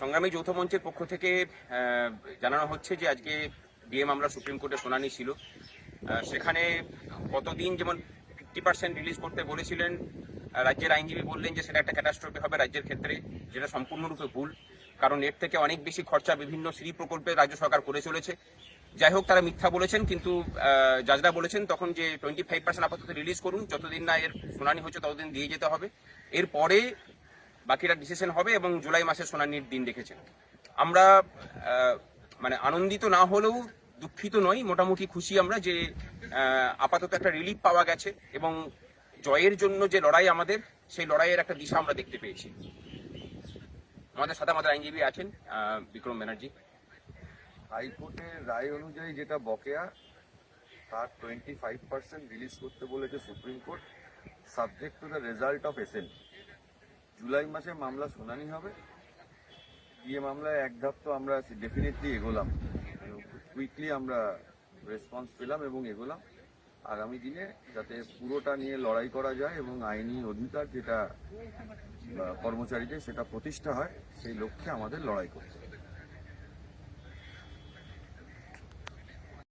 সংগ্রামী যৌথ মঞ্চের পক্ষ থেকে জানানো হচ্ছে যে আজকে ডিএ মামলা সুপ্রিম কোর্টে শুনানি ছিল। সেখানে গতদিন যেমন 50% রিলিজ করতে বলেছিলেন, রাজ্যের আইনজীবী বললেন যে সেটা একটা ক্যাটাস্ট্রফি হবে রাজ্যের ক্ষেত্রে, যেটা সম্পূর্ণরূপে ভুল। কারণ এর থেকে অনেক বেশি খরচা বিভিন্ন শ্রী প্রকল্পে রাজ্য সরকার করে চলেছে। যাই হোক, তারা মিথ্যা বলেছেন, কিন্তু জাজরা বলেছেন তখন যে 25% আপাতত রিলিজ করুন, যতদিন না এর শুনানি হচ্ছে ততদিন দিয়ে যেতে হবে, এরপরে বাকিটা ডিসিশন হবে, এবং জুলাই মাসের শুনানির দিন রেখেছেন। আমরা মানে আনন্দিত না হলেও দুঃখিত নই, মোটামুটি খুশি আমরা যে আপাতত একটা রিলিফ পাওয়া গেছে, এবং জয়ের জন্য যে লড়াই আমাদের, সেই লড়াইয়ের একটা দিশা আমরা দেখতে পেয়েছি। আমাদের সাথে আমাদের আইনজীবী আছেন বিক্রম ব্যানার্জি। হাইকোর্টের রায় অনুযায়ী যেটা বকেয়া, তার 25% রিলিজ করতে বলেছে supreme court, subject to the result of SL. July মাসে মামলা শুনানি হবে। ডিএ মামলায় এক ধাপ তো আমরা ডেফিনেটলি এগোলাম, কুইকলি আমরা রেসপন্স পেলাম এবং এগোলাম। আগামী দিনে যাতে পুরোটা নিয়ে লড়াই করা যায় এবং আইনি অধিকার যেটা কর্মচারীদের সেটা প্রতিষ্ঠা হয়, সেই লক্ষ্যে আমাদের লড়াই করতে হবে।